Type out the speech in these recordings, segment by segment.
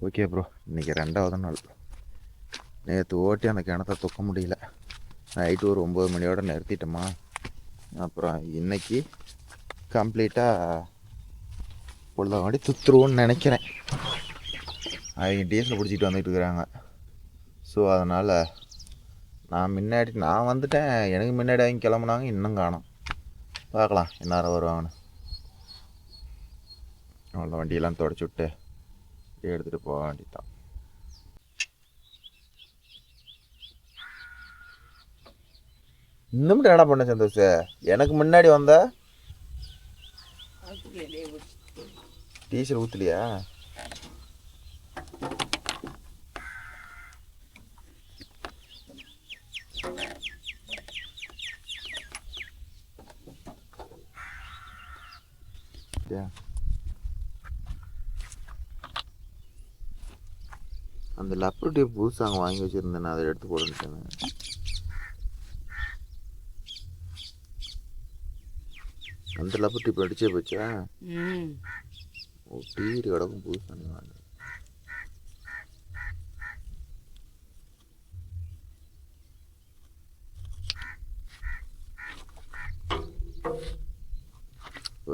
Okay bro, இன்றைக்கி 2வது நாள். நேற்று ஓட்டி அந்த கிணத்த தூக்க முடியல. நைட்டு ஒரு 9 மணியோடு நிறுத்திட்டோமா. அப்புறம் இன்றைக்கி கம்ப்ளீட்டாக பொழுதாடி துத்துருவோன்னு நினைக்கிறேன். அவங்க டீசல் பிடிச்சிட்டு வந்துட்டு இருக்கிறாங்க. ஸோ அதனால் நான் வந்துட்டேன். எனக்கு முன்னாடி அவங்க கிளம்புனாங்க, இன்னும் காணோம். பார்க்கலாம் எந்நேரம் வருவாங்கன்னு. அவ்வளோ வண்டியெல்லாம் தொடச்சி விட்டு எடுத்துகிட்டு போக வேண்டியதான். இன்னும் என்ன பண்ண சந்தோஷ்? எனக்கு முன்னாடி வந்தா டீசல் ஊற்றலையா? அந்த லப்பர் டேப் புதுசாக வாங்கி வச்சுருந்தேன், அதை எடுத்து போட்டுட்டேன். அந்த லப்பர் டேப் அடிச்சே போச்சா? ஓ, டிவி கிடக்கும் புதுசாக வாங்க.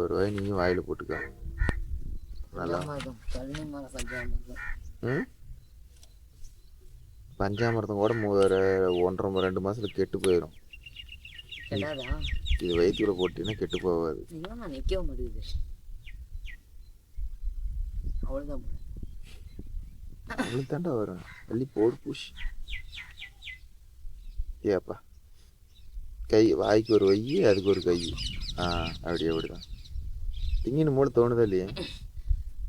ஒரு வாய் நீயும் வாயில் போட்டுக்க. நல்லா பஞ்சாமிரதம் கூட 1.5-2 மாதத்துல கெட்டு போயிடும். இது வயிற்றுல போட்டீங்கன்னா கெட்டு போகாது. நிற்க முடியுது, அவ்வளோதான். அவளுக்கு தாண்டா வரும். அள்ளி போடு பூஷ். ஏப்பா, கை வாய்க்கு ஒரு வை, அதுக்கு ஒரு கை. அப்படிதான் திங்கன்னு மூட தோணுதா இல்லையா?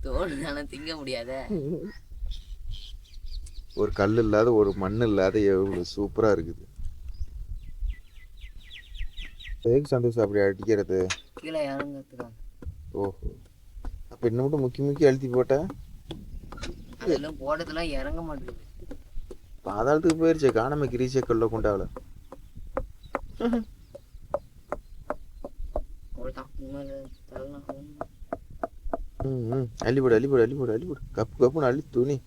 தோணுதானே, திங்க முடியாத. ஒரு கல் இல்லாத, ஒரு மண் இல்லாத எவ்வளோ சூப்பராக இருக்குது. எதுக்கு சந்தோஷம் அப்படி அடிக்கிறது? கீழே இறங்குறதுக்காக. ஓஹோ, அப்போ இன்னும் மட்டும் முக்கி அழுத்தி போட்டேன். அதெல்லாம் போட்டதெல்லாம் இறங்க மாட்டேங்குது. பாதாளத்துக்கு போயிருச்சு, காணாம கிரீச்சே கல்ல கொண்டாவல. அள்ளிப்போடு. கப்புன்னு அள்ளி துணி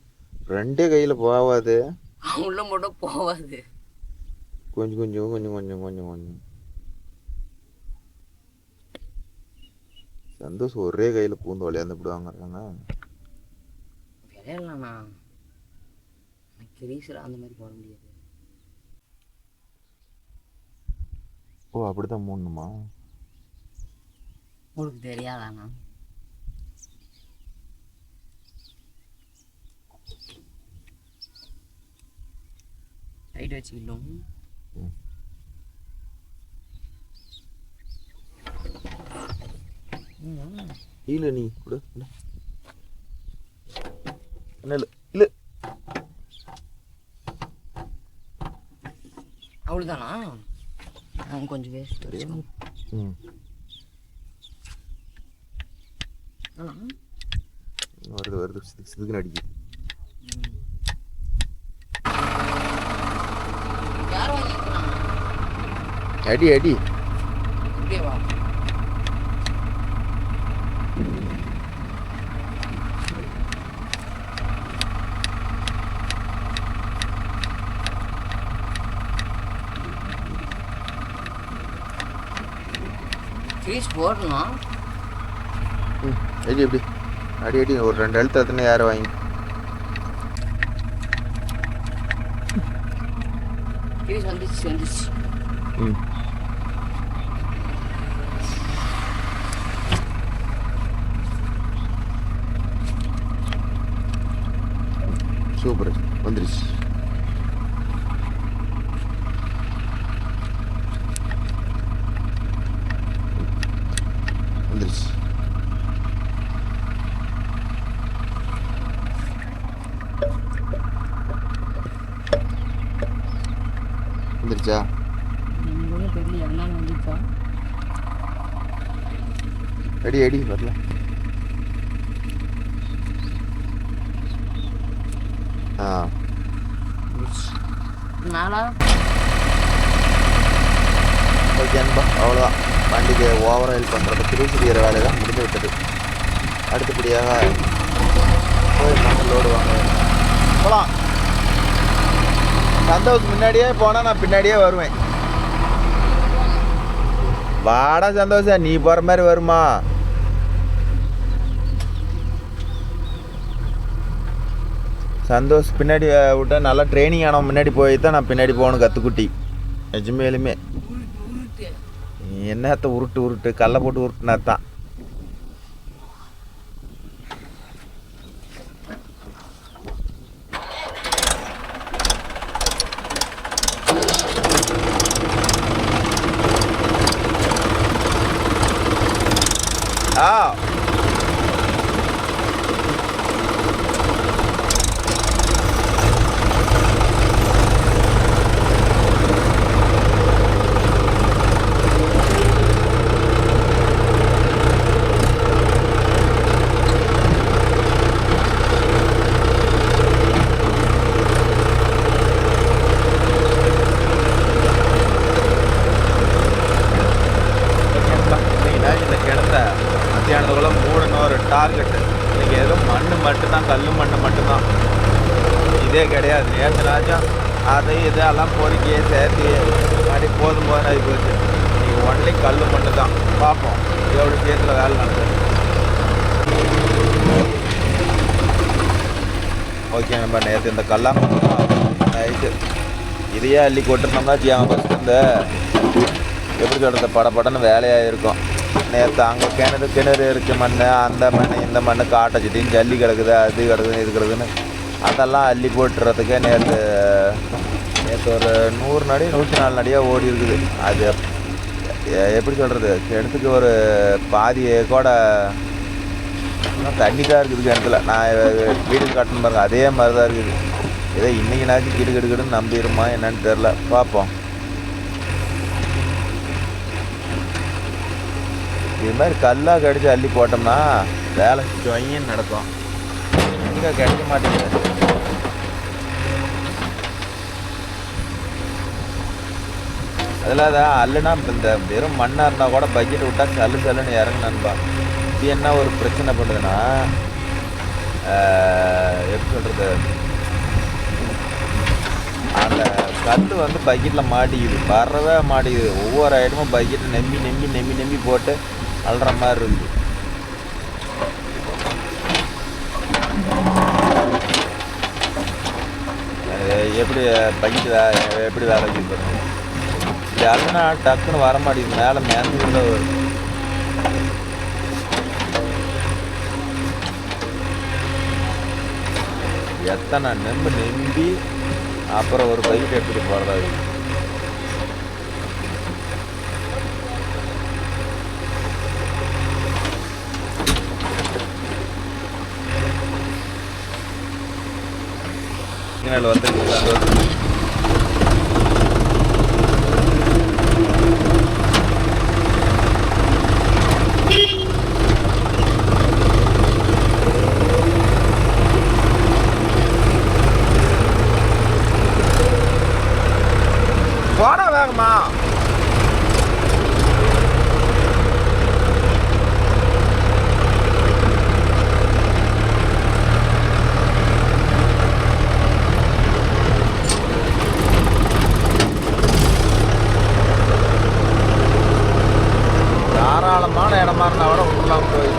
2 கையில் போகாது. உள்ள மட்டும் போகாது. கொஞ்சம் சந்தோஷம் ஒரே கையில் பூந்து விளையாந்து விடுவாங்க. விளையாடலாண்ணா, கிரீஸில் அந்த மாதிரி போட முடியாது. ஓ, அப்படித்தான் மூடணுமா? உங்களுக்கு தெரியாதாண்ணா? ரைட் வச்சுக்கிட்டோம். இல்லை நீ கூட இல்லை. அவ்வளோதானா? கொஞ்சம் வேஸ்ட். வருது சிதுக்குன்னு அடிக்குது. அடி கிரீஸ் போடணும். எப்படி அடி ஒரு 2 எழுத்து எத்தனை யாரை வாங்கி கிரீஸ் வந்துச்சு. சூப்பர், வந்துருச்சு. வந்துருச்சா? தெரியல, எல்லாம் வந்துச்சா? அடி வரல. ஓகே அன்பா, அவ்வளோதான். வண்டிக்கு ஓவர் ஆயில் பண்ணுறது, கிரீஸ் வேலை தான் முடிந்து விட்டது. அடுத்தபடியாக போய் மணல் லோடு வாங்க. போகலாம். சந்தோஷ் முன்னாடியே போனால் நான் பின்னாடியே வருவேன். வாடா சந்தோஷா, நீ போகிற மாதிரி வருமா? சந்தோஷ் பின்னாடி விட்டா நல்லா ட்ரைனிங் ஆனவன் முன்னாடி போய் தான் நான் பின்னாடி போகணும். கற்றுக்குட்டி நிஜமேலுமே என்னத்த உருட்டு கடலை போட்டு உருட்டுனா தான். மத்தியானதுக்குள்ள மூடணும் ஒரு டார்கெட்டு. இன்றைக்கி எதுவும் மட்டும்தான், கல் மட்டும்தான். இதே கிடையாது. நேற்றுனாச்சும் அதை இதெல்லாம் பொறுக்கியே சேர்த்து அப்படி போதும் ஆகி போச்சு. இன்றைக்கி ஒன்லி கல் மட்டும்தான். பார்ப்போம் எவ்வளோ விஷயத்தில் வேலை நடக்குது. ஓகே, நம்ம நேற்று இந்த கல்லாம் நைட்டு இதையே அள்ளி கொட்டிருந்தோம்னா அவன் ஃபஸ்ட்டு இந்த எப்படி சொல்கிறது படப்படன்னு வேலையாக இருக்கும். நேற்று அங்கே கிணறு இருக்குது, மண் அந்த மண் இந்த மண் காட்டை சுற்றின்னு ஜல்லி கிடக்குது, அது கிடக்குது இது கிடக்குதுன்னு அதெல்லாம் அள்ளி போட்டுறதுக்கே நேற்று ஒரு 100 நடி 104 நடியாக ஓடி இருக்குது. அது எப்படி சொல்கிறது, கிணத்துக்கு ஒரு பாதி கூட தண்ணி தான் இருக்குது கிணத்துல. நான் வீடு காட்டணும் பாருங்க, அதே மாதிரி தான் இருக்குது. ஏதோ இன்றைக்கினாச்சும் கிடுக்கிடுன்னு நம்பிடுமா என்னன்னு தெரில, பார்ப்போம். இது மாதிரி கல்லாக கடிச்சு அள்ளி போட்டோம்னா வேலை சுவையும் நடக்கும். எங்கே கிடைக்க மாட்டேங்குது. அதில் தான் அல்லுனா இந்த வெறும் மண்ணாக இருந்தால் கூட பக்கெட் விட்டால் சல்லுன்னு இறங்குனான்பா. இது என்ன ஒரு பிரச்சனை பண்ணுதுன்னா, எப்படி சொல்கிறது, அந்த கல் வந்து பக்கெட்டில் மாட்டிக்குது, வரவே மாட்டிக்குது. ஒவ்வொரு ஐட்டமும் பக்கெட்டை நம்பி போட்டு அல்ற மாதிரி இருக்குது. எப்படி பக்கெட்டு எப்படி வேலை செய்யுது இப்படி அல்லுனா டக்குன்னு வர மாட்டேங்குது. மேலே மேந்துக்குள்ள வரும். எத்தனை நம்பி அப்புறம் ஒரு பைக் எடுத்துகிட்டு போகிறதா இருக்குது. சிக்னல் வந்துருக்கு. போடா வேகமா. தாராளமான இடமா இருந்தால் கூட விடலாம். போய்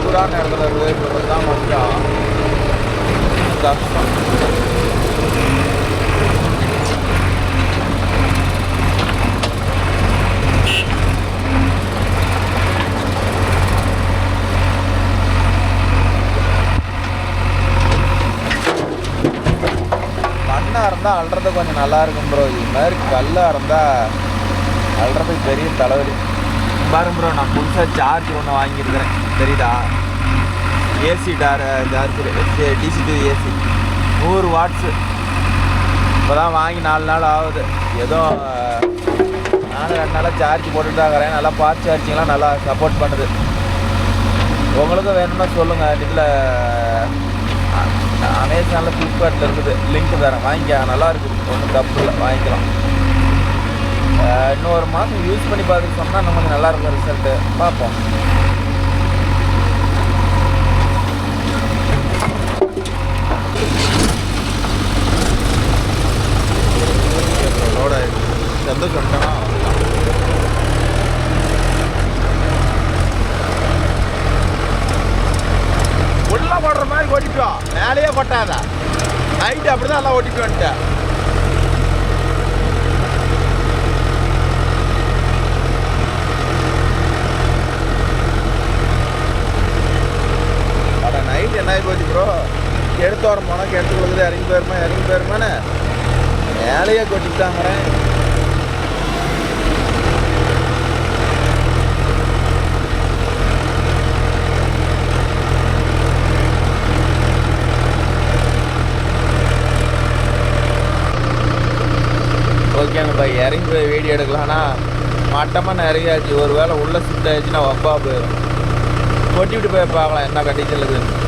சூடான இடத்துல இருக்கிறது தான் கொஞ்சம் கஷ்டம். மண்ணாக இருந்தால் அல்றது கொஞ்சம் நல்லா இருக்கும் ப்ரோ. இது மாதிரி கல்லாக இருந்தால் அல்றதுக்கு பெரிய தலைவலி. பாருங்க ப்ரோ, நான் புதுசாக சார்ஜ் ஒன்று வாங்கியிருக்கிறேன், தெரியுதா? AC charger DC to AC 100 watts. இப்போ தான் வாங்கி 4 நாள் ஆகுது. ஏதோ நானும் 2 நாளாக சார்ஜ் போட்டுட்டு தான் இருக்கிறேன். நல்லா ஃபாஸ்ட் சார்ஜிங்லாம் நல்லா சப்போர்ட் பண்ணுது. உங்களுக்கும் வேணும்னா சொல்லுங்கள். இதில் அமேசானில் ஃப்ளிப்கார்ட்டில் இருக்குது, லிங்க் தரேன், வாங்கிக்க. நல்லா இருக்குது, ஒன்றும் தப்பு இல்லை, வாங்கிக்கலாம். இன்னும் 1 மாதம் யூஸ் பண்ணி பார்த்துட்டு சொன்னால் இன்னும் கொஞ்சம் நல்லாயிருக்கும் ரிசல்ட்டு. பார்ப்போம். மேலேயே கொட்டாதா நைட்டு அப்படிதான் எல்லாம் ஓட்டிட்டு வந்துட்டேன். நைட் என்ன ஆகி போச்சு ப்ரோ, எடுத்து வர போனால் எடுத்து கொடுக்குது, இறங்கி போயிருமான்னு மேலேயே கொட்டிட்டாங்கிறேன். ஓகேங்க பாய், இறங்கி போய் வீடியோ எடுக்கலாம்னா மட்டமாக நிறையாச்சு. ஒரு வேளை உள்ளே சிட் ஆயிடுச்சுன்னா வப்பா போயிடும். கொட்டிவிட்டு போய் பார்க்கலாம் என்ன கண்டிஷன் இருக்குதுன்னு.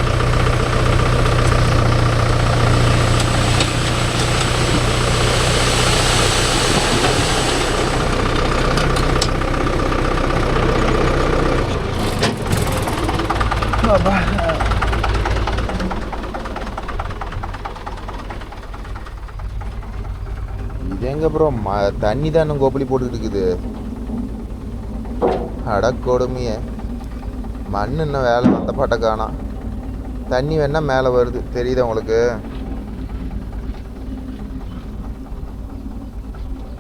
இது எங்க ப்ரோ தண்ணி தான் இன்னும் கொப்பளி போட்டுக்கிட்டு இருக்குது. அடக்கொடுமைய மண் இன்னும் வேலை வந்த பாட்டை காணோம். தண்ணி வேணா மேலே வருது, தெரியுதா உங்களுக்கு?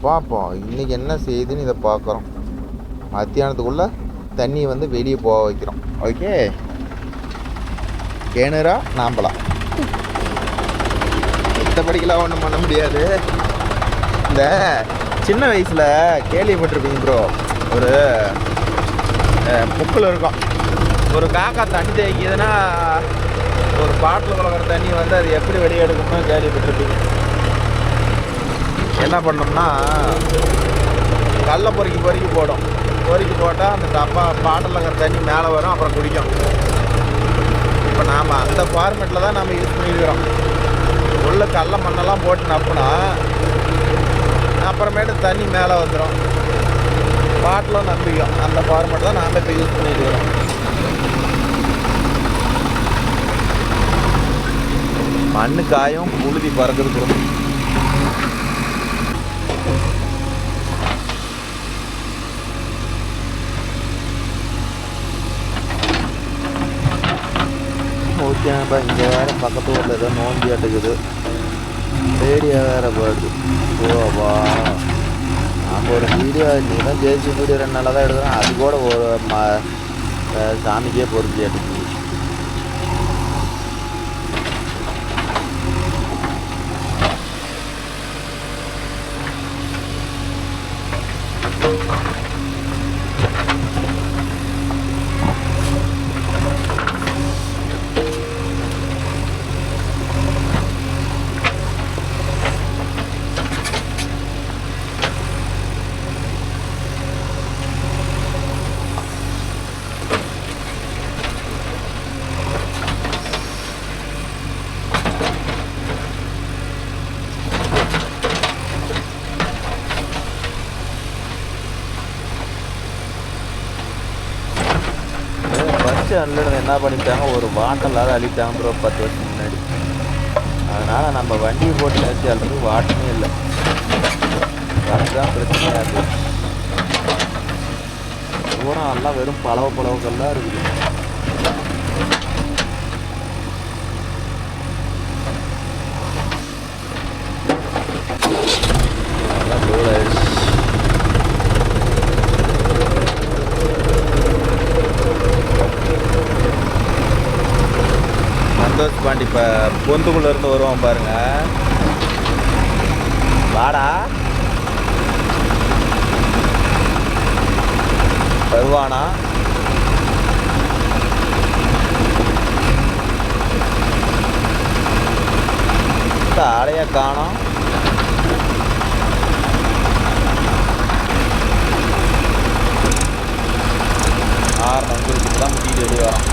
பார்ப்போம் இன்னைக்கு என்ன செய்யுதுன்னு இதை பார்க்குறோம். மத்தியானத்துக்குள்ள தண்ணி வந்து வெளியே போக வைக்கிறோம். ஓகே, கேணுரா நாம்பலாம் மற்றபடிக்கெல்லாம் ஒன்றும் பண்ண முடியாது. இந்த சின்ன வயசில் கேள்விப்பட்டிருப்பீங்க ப்ரோ, ஒரு புக்கில் இருக்கும், ஒரு காக்கா தண்ணி தேய்க்குதுன்னா ஒரு பாட்டில் கலக்கிற தண்ணி வந்து அது எப்படி வெளியே எடுக்கணும்னு கேள்விப்பட்டிருப்பீங்க. என்ன பண்ணோம்னா கல்லை பொறுக்கி போடும், பொறுக்கி போட்டால் அந்த டப்பா பாட்டில் இருக்கிற தண்ணி மேலே வரும், அப்புறம் குடிக்கும். இப்போ நாம் அந்த ஃபார்மேட்டில் தான் நம்ம யூஸ் பண்ணியிருக்கிறோம். உள்ள கடலை மண்ணெல்லாம் போட்டு நப்புனா அப்புறமேட்டு தண்ணி மேலே வந்துடும், பாட்டிலும் நம்பிக்கும். அந்த ஃபார்மேட் தான் நாம் இப்போ யூஸ் பண்ணியிருக்கிறோம். மண்ணு காயும் புழுதி பறக்குது. ஓகேப்பா, இங்கே வேறு பக்கத்து ஊரில் ஏதோ நோண்டி ஆட்டுக்குது, ரேடியோ வேறு போயிடுது. ஓவா, நம்ம ஒரு வீடியோ நீ தான் ஜெயிச்சு வீடியோ 2 நாளாக தான் எடுக்கிறோம், அது கூட ஒரு சாமிக்கே பொறுக்கி ஆட்டுக்குது. அன்லிருந்து என்ன பண்ணிட்டாங்க, ஒரு வாட்டலாவது அழித்தாங்க ப்ரோ 10 வருஷம் முன்னாடி. அதனால் நம்ம வண்டியை போட்டு நிறுத்தி அல்றது வாட்டமே இல்லை, அதுதான் பிரச்சனையாக இருக்குது. தூரம் எல்லாம் வெறும் பளவுக்கெல்லாம் இருக்குது. அதெல்லாம் தூரம் ஆயிடுச்சு. சந்தோஷ் பாண்டி இப்போ பொந்துக்குள்ளே இருந்து வருவான் பாருங்க, வாடா வருவானா? ஆளையா காணோம். தான் முட்டிட்டு வெளியே வரோம்.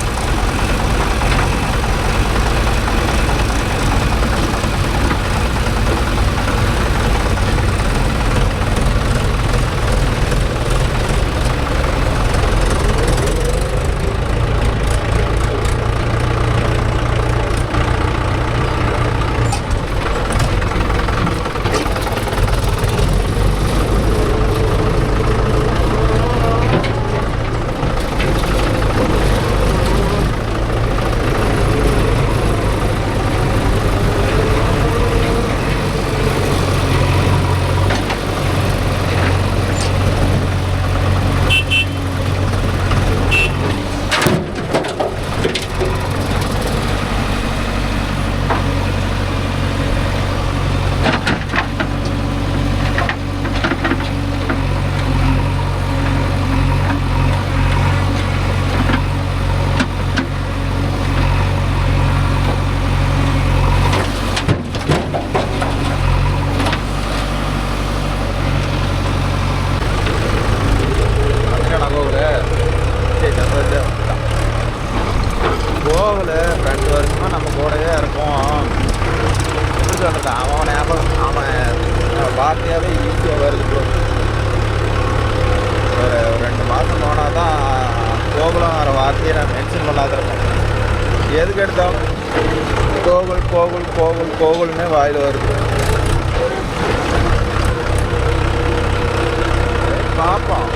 வார்த்தையாகவே ஈஸியாக வருது ப்ரோ. ஒரு 2 மாதம் போனால் தான் கோகுலம் வர வார்த்தையை நான் மென்ஷன் பண்ணாதிருப்பேன். எதுக்கு எடுத்தாலும் கோகுல் கோகுல் கோகுல் கோகுல்னே வாயில் வருது. பார்ப்போம்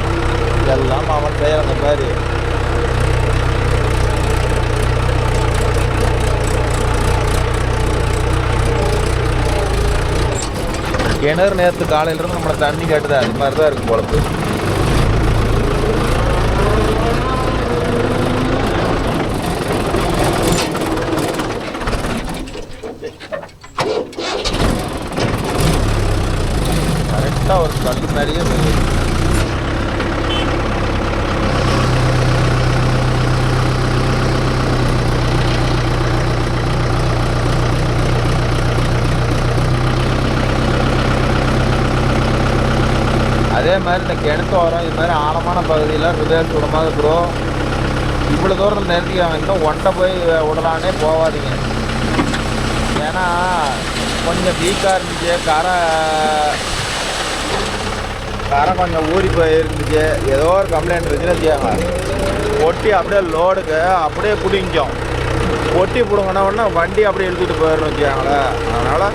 எல்லாம் அவன் செய்கிற அந்த மாதிரி. கிணறு நேற்று காலையிலிருந்து நம்மளை தண்ணி கேட்டுது. அது மாதிரி தான் இருக்கும் பொழப்பு. கரெக்டாக ஒரு கல் மேலேயே அதே மாதிரி இந்த கிணத்து ஓரம் இது மாதிரி ஆழமான பகுதியில் ரிவர்ஸ் விடமாக ப்ரோ. இவ்வளோ தூரத்தில் நிறுத்திக்காங்க. இன்னும் ஒன்றை போய் விடலான்னே போகாதீங்க. ஏன்னா கொஞ்சம் வீக்காக இருந்துச்சு. கரை கொஞ்சம் ஊறி போயிருந்துச்சு. ஏதோ ஒரு கம்ப்ளைண்ட் இருந்துச்சுன்னு வச்சுக்காங்க. ஒட்டி அப்படியே லோடுக்கு அப்படியே பிடிக்கும். ஒட்டி பிடுங்கினோடனே வண்டி அப்படியே இழுத்துட்டு போயிடணும் வச்சுக்காங்களேன். அதனால்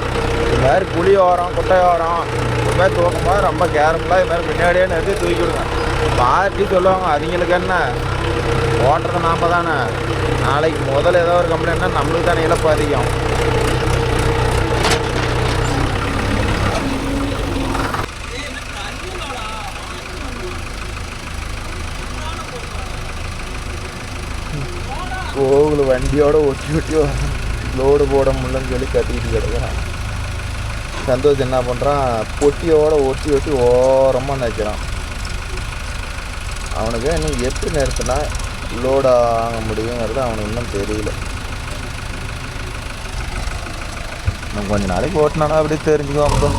இது மாதிரி குழி ஓரம் குட்டை ஓரம் இது மாதிரி தூக்கும்போது ரொம்ப கேர்ஃபுல்லாக இது மாதிரி முன்னாடியே நிறுத்தி தூக்கி விடுங்க. பார்த்து சொல்லுவாங்க அவங்களுக்கு என்ன ஓட்டுறது நாம் தானே. நாளைக்கு முதல்ல ஏதோ ஒரு கம்ப்ளைண்ட்னா நம்மளுக்கு தானே இழப்பு அதிகம். கோகுல் வண்டியோட ஒட்டி லோடு போட முடியலன்னு சொல்லி கட்டிக்கிட்டு கிடக்குறான். சந்தோஷ் என்ன பண்ணுறான், பொட்டியோட ஒட்டி ஓரமாக நிற்கிறான். அவனுக்கு இன்னும் எப்படி நிறுத்தினா லோடு ஆக முடியுங்கிறது அவனுக்கு இன்னும் தெரியல. இன்னும் கொஞ்சம் நாளைக்கு ஓட்டினானா அப்படியே தெரிஞ்சுக்குவான் ப்ரோ.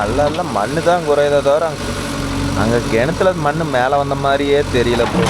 அல்ல மண்ணு தான் குறையதே தவிர அங்கே கிணத்துல மண் மேலே வந்த மாதிரியே தெரியல ப்ரோ.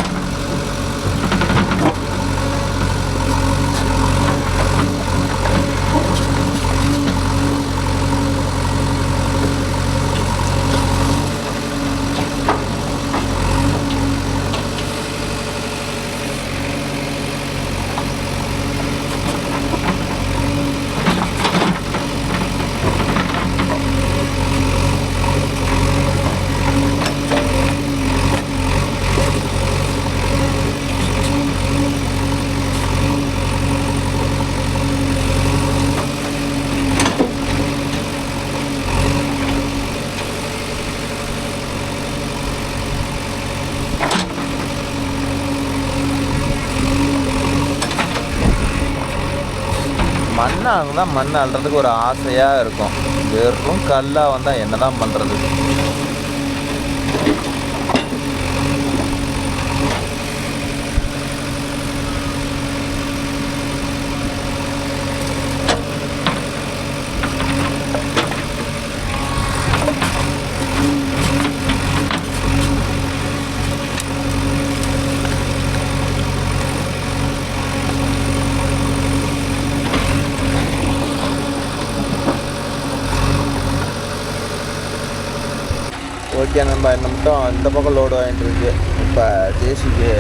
மண் தான் மண் அள்ளுறதுக்கு ஒரு ஆசையாக இருக்கும். வெறும் கல்லாக வந்தால் என்ன தான் பண்ணுறது. ஓகே, நம்ம மட்டும் இந்த பக்கம் லோடு வாங்கிட்டு இருக்கு. இப்போ ஜேசிக்கு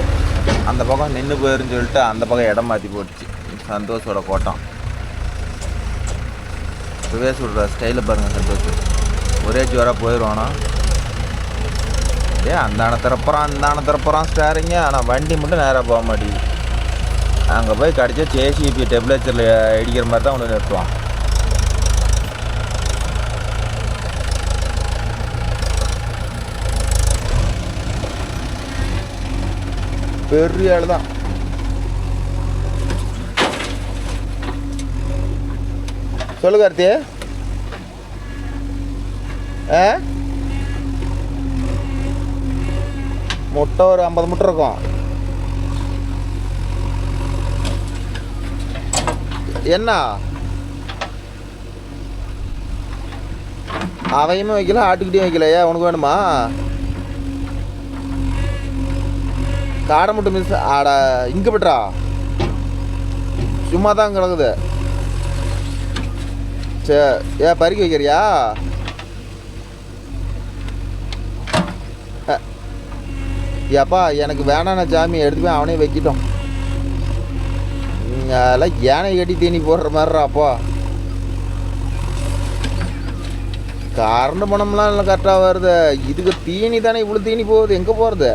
அந்த பக்கம் நின்று போயிருன்னு சொல்லிட்டு அந்த பக்கம் இடம் மாற்றி போட்டுச்சு. சந்தோஷோட கோட்டம் ரிவேஸ் விடுற ஸ்டைலில் பாருங்கள். சந்தோஷம் ஒரே ஜோராக போயிடுவானா. அந்த திறப்புறான் ஸ்டாரிங்க. ஆனால் வண்டி மட்டும் நேராக போக மாட்டேங்குது. அங்கே போய் கடிச்சா ஜேசிபி டெம்பரேச்சரில் இடிக்கிற மாதிரி தான் ஒன்று நிறுத்துவான். பெரிய ஆள் தான். சொல்லு கார்த்தி. முட்டை ஒரு 50 முட்டை இருக்கும். என்ன அவையுமே வைக்கல, ஆட்டுக்கிட்டையும் வைக்கலையா? உனக்கு வேணுமா? காடை முட்டை மிஸ் ஆட இங்கே பெட்ரா சும்மா தான் கிடக்குது. சரி பறிக்க வைக்கிறியா? ஏப்பா எனக்கு வேணாண்ணா சாமி, எடுத்து போய் அவனே வைக்கிட்டோம். அதெல்லாம் யானை கட்டி தீனி போடுற மாதிரிப்பா. கரண்ட் பணம்லாம் இல்லை கரெக்டாக வருது. இதுக்கு தீனி தானே இவ்வளோ தீனி போகுது, எங்கே போகிறது?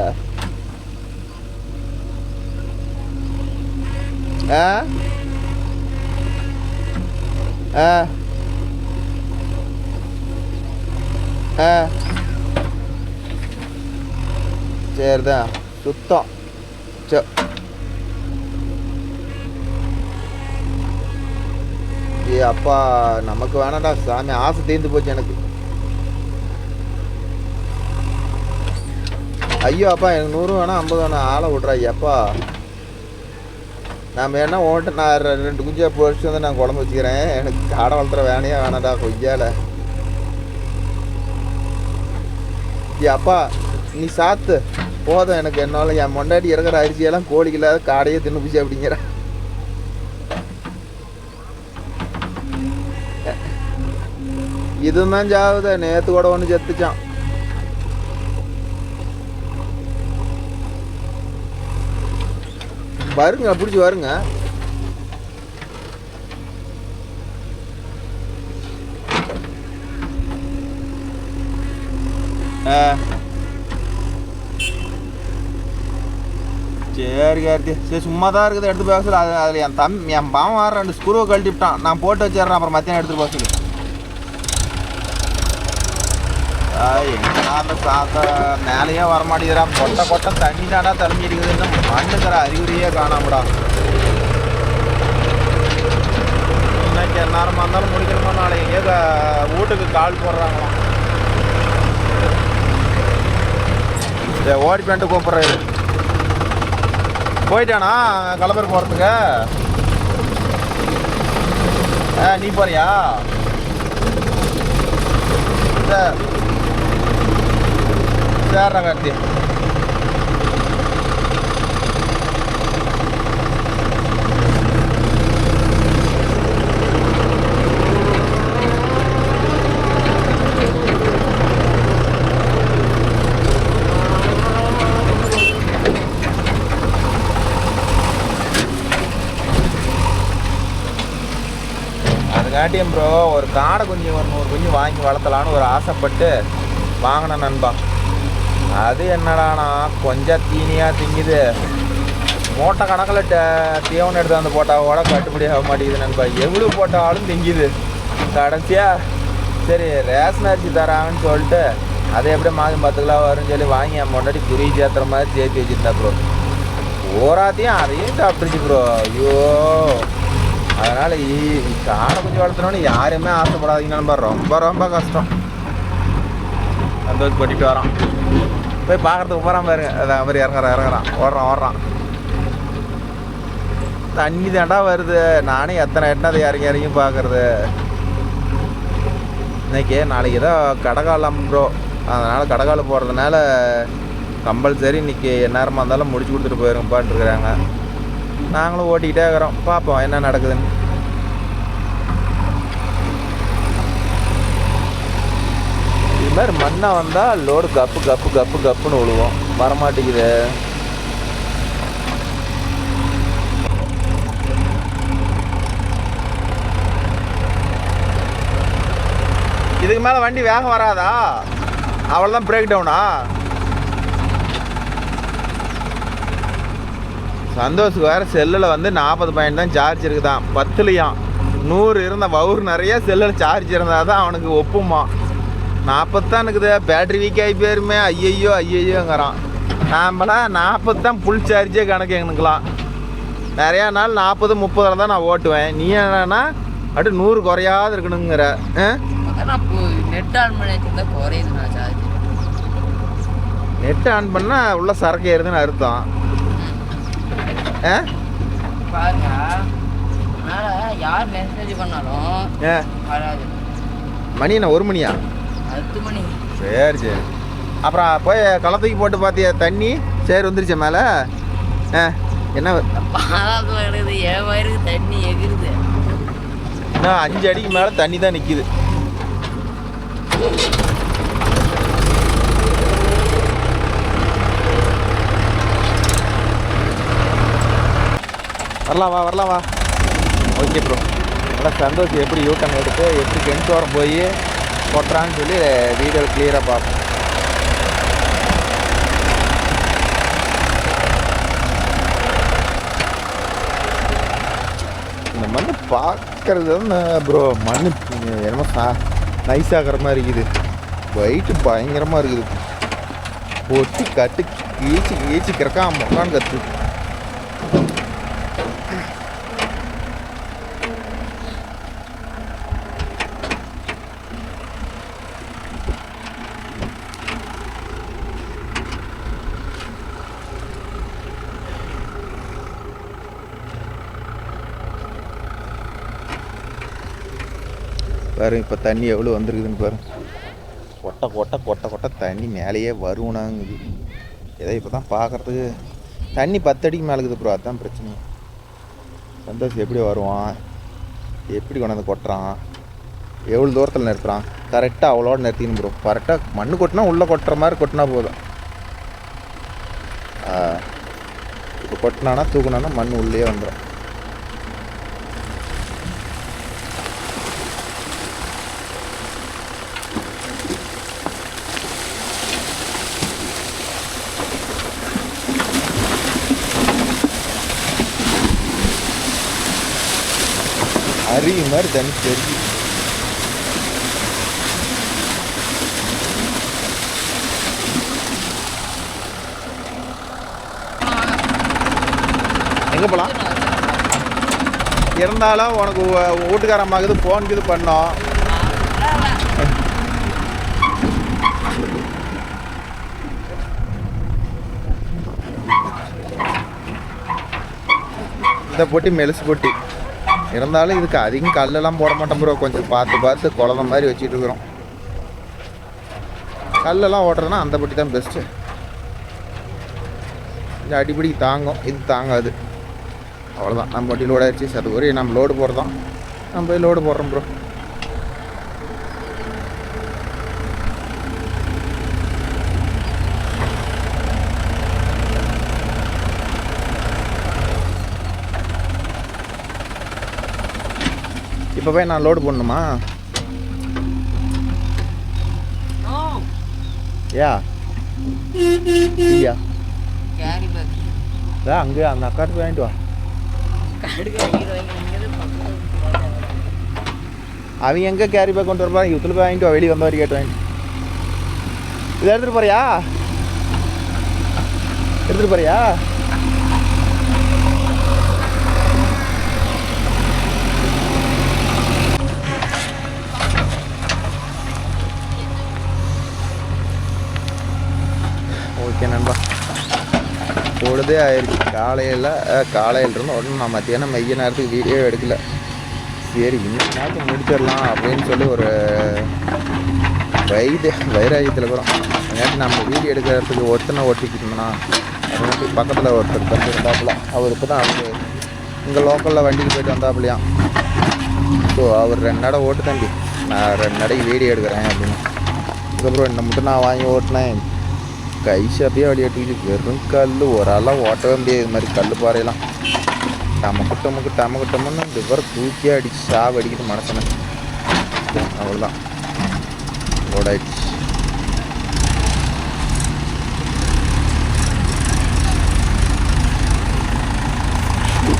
ஆ ஆ ஆ சரிதான் சுத்தம். சரி ஏ அப்பா நமக்கு வேணாடா சாமி, ஆசை தீர்ந்து போச்சு எனக்கு. ஐயோ அப்பா எனக்கு 100 வேணாம் 50 வேணாம், ஆளை விட்றா. ஐயாப்பா நான் வேணா ஓட்டு, நான் 2 குஞ்சியாக பொறிச்சு வந்து நான் குழம்பு வச்சுக்கிறேன். எனக்கு காடை வளர்த்துற வேணையா வேணாடா கொய்யால. அப்பா நீ சாத்து போதும் எனக்கு. என்னால் என் மொண்டாட்டி இறக்குற அரிசியெல்லாம் கோழிக்கு இல்லாத காடையே தின்னு பிடிச்சி அப்படிங்கிற. இதுதான் ஜாவுத, நேற்று கூட ஒன்று செத்துச்சான். வருங்க பிடிச்சி வருங்க. சரி கார்த்தி, சரி சும்மா தான் இருக்குது, எடுத்து போக சொல்லு. அதில் என் பாவம் வர 2 ஸ்க்ரூவை கழட்டிவிட்டான். நான் போட்டு வச்சிடுறேன், அப்புறம் மத்தியானம் எடுத்துகிட்டு போக சொல்லு. எங்கன்னா சாத்த மேலேயே வரமாட்டேங்கிறா. கொட்டை கொட்டை தண்ணி தாண்டா தண்ணி இருக்குதுன்னு மண்ணுக்கிற அறிகுறியே காணாமடா. இன்னைக்கு நேரமாக இருந்தாலும் முடிக்கணுமா, நாளைக்கு வீட்டுக்கு கால் போடுறாங்களாம். ஓடி பண்ணிட்டு கூப்பிட்றாரு. போயிட்டானா கலப்பர் போகிறதுக்கு? நீ போறியா? சேர்றா கார்த்தி. அதுக்காட்டியும் ப்ரோ ஒரு காடை குஞ்சு ஒரு 100 குஞ்சு வாங்கி வளர்த்தலான்னு ஒரு ஆசைப்பட்டு வாங்கினேன் நண்பா. அது என்னடானா கொஞ்சம் தீனியாக திங்குது. மூட்டை கணக்கில் தீவனம் எடுத்து வந்து போட்டால் கூட கட்டுப்படி ஆக மாட்டேங்குது நண்பா. எவ்வளோ போட்டாலும் திங்குது. கடைசியாக சரி ரேஷன் அரிசி தராங்கன்னு சொல்லிட்டு அதை எப்படியே மாதம் 10 கிலோ வரும்னு சொல்லி வாங்கி என் முன்னாடி குறி சேர்த்துற மாதிரி சேர்த்து வச்சுருந்தா ப்ரோ. ஓராத்தையும் அதையும் சாப்பிட்டுருச்சு ப்ரோ. ஐயோ அதனால் காடை கொஞ்சம் வளர்த்தணுன்னு யாருமே ஆசைப்படாதீங்க நண்பா. ரொம்ப ரொம்ப கஷ்டம். சந்தோஷம் பண்ணிட்டு வரோம். போய் பார்க்குறதுக்கு போகிறான் பாருங்க. அதான் மாதிரி இறங்குறான் ஓடுறான். தண்ணி தாண்டா வருது. நானே எத்தனை எட்டனா அதை இறங்கி பார்க்குறது. இன்னைக்கு நாளைக்கு ஏதோ கடைக்காலம் ப்ரோ. அதனால் கடைக்கால போகிறதுனால கம்பல்சரி இன்றைக்கி எந்நேரமாக இருந்தாலும் முடிச்சு கொடுத்துட்டு போயிருங்கப்பான்னு இருக்கிறாங்க. நாங்களும் ஓட்டிக்கிட்டே இருக்கிறோம். பார்ப்போம் என்ன நடக்குதுன்னு. இது மாதிரி மண்ணாக வந்தால் லோடு கப்புன்னு விழுவோம். வரமாட்டேங்குது. இதுக்கு மேலே வண்டி வேகம் வராதா? அவ்வளோதான் பிரேக் டவுனா? சந்தோஷுக்கு வேறு செல்லில் வந்து 40 பாயிண்ட் தான் சார்ஜ் இருக்குதான். 10லையாம் 100 இருந்த வவுர் நிறைய செல்லில் சார்ஜ் இருந்தால் தான் அவனுக்கு ஒப்புமா. 40 தான் இருக்குது. பேட்ரி வீக் ஆகி போயிருமே. ஐயோங்கிறான். நாமெல்லாம் 40 தான் ஃபுல் சார்ஜே கணக்கு எங்களுக்குலாம். நிறையா நாள் 40 30 தான் நான் ஓட்டுவேன். நீ என்னன்னா அப்படி 100 குறையாத இருக்கணுங்கிற. நெட் ஆன் பண்ணி வச்சுருந்தா குறையுதுண்ணா சார்ஜ். நெட் ஆன் பண்ணால் உள்ள சரக்கு ஏறுதுன்னு அர்த்தம். பாருங்க, அதனால் யார் மெசேஜ் பண்ணாலும் வராது. மணி என்ன 1 மணியா? 10 மணி. சரி அப்புறம் போய் களத்துக்கு போட்டு பார்த்தியா தண்ணி? சரி வந்துருச்சு மேலே. ஆ என்ன பாதாளத்துல கிடக்குது, என் வயிறுக்கு தண்ணி எகிருது. இன்னும் 5 அடிக்கு மேலே தண்ணி தான் நிற்கிது. வரலாம் வா. Okay bro. நல்லா சந்தோஷம் எப்படி யூட்டன் எடுத்து எப்படி கென்சோரம் போய் கொட்டுறான்னு சொல்லி வீடியோ கிளியராக பார்ப்போம். இந்த மண் பார்க்கறது வந்து ப்ரோ மண் என்னமோ நைஸாகிற மாதிரி இருக்குது. வெயிட்டு பயங்கரமாக இருக்குது. ஒட்டி கட்டு கீச்சு கிறக்காம மொக்கான்னு கற்று. பாருங்க இப்போ தண்ணி எவ்வளோ வந்துருக்குதுன்னு பாருங்க. கொட்டை தண்ணி மேலேயே வருவனாங்குது. ஏதோ இப்போ தான் பார்க்குறதுக்கு தண்ணி 10 அடிக்கு மேலே இருக்குது ப்ரோ. அதுதான் பிரச்சனை. சந்தோஷம் எப்படி வருவான், எப்படி கொண்டாந்து கொட்டுறான், எவ்வளோ தூரத்தில் நிறுத்துறான், கரெக்டாக அவ்வளோட நிறுத்திக்கணும் ப்ரோ. கரெக்டாக மண் கொட்டினா உள்ளே கொட்டுற மாதிரி கொட்டினா போதும். இப்போ கொட்டினானா தூக்குனானா மண் உள்ளே வந்துடும். அருவி மாதிரி தண்ணி தெரிஞ்சு எங்கே போகலாம்? இருந்தாலும் உனக்கு வீட்டுக்காரம்மாக்குது ஃபோனுக்கு இது பண்ணோம். இந்த பொட்டி மெலிசு பொட்டி இருந்தாலும் இதுக்கு அதிகம் கல்லெல்லாம் போட மாட்டோம் ப்ரோ. கொஞ்சம் பார்த்து குழந்த மாதிரி வச்சுட்டு இருக்கிறோம். கல்லெல்லாம் ஓட்டுறதுனா அந்த பொட்டி தான் பெஸ்ட்டு. இந்த அடிப்படி தாங்கும், இது தாங்காது. அவ்வளோதான். நம்ம வண்டி லோட் ஆயிடுச்சு. அது ஒரு நம்ம லோடு போடுறோம். நம்ம போய் லோடு போடுறோம் ப்ரோ. இப்போ போய் நான் லோடு போடணுமா? யா கேரி பேக் அங்கே அந்த அக்காட்டு வாங்கிட்டு வா. அவங்க எங்கே கேரி பேக் கொண்டு வரப்பா? இதில் போய் வாங்கிட்டு வா. வெளியே வந்த மாதிரி கேட்டு வாங்கிட்டு. இதை எடுத்துகிட்டு போறியா? எடுத்துகிட்டு போறியா? ஓகே நண்பா, பொழுதே ஆயிடுச்சு. காலையிலிருந்து உடனே நான் மத்தியானம் மைய நேரத்துக்கு வீடியோ எடுக்கல. சரி இன்னைக்கு நேரத்துக்கு முடிச்சிடலாம் அப்படின்னு சொல்லி ஒரு வைராஜ்யத்தில் கூட நேற்று நம்ம வீடியோ எடுக்கிறதுக்கு ஒருத்தனை ஓட்டிக்கிட்டு இருந்தோம்னா அது பக்கத்தில் ஒருத்தர் தம்பி இருந்தாப்புல. அவர் இப்போ தான் அவர் இங்கே லோக்கலில் வண்டிக்கு போய்ட்டு வந்தாப்புலையாம். ஸோ அவர் 2 நடை ஓட்டு தம்பி, நான் 2 நடைக்கு வீடியோ எடுக்கிறேன் அப்படின்னு. அதுக்கப்புறம் என்ன மட்டும் நான் வாங்கி ஓட்டினேன். கை ஷாப்பியே வழியாட்டிக்கிட்டு வெறும் கல் ஒரு ஆளாக ஓட்டவே முடியாது. இது மாதிரி கல் பாறையெல்லாம் டமக்குட்டமுன்னு லிவர் தூக்கியே அடிச்சு சாவு அடிக்கிட்டு மனசனை. அவ்வளோதான் லோட் ஆயிடுச்சு.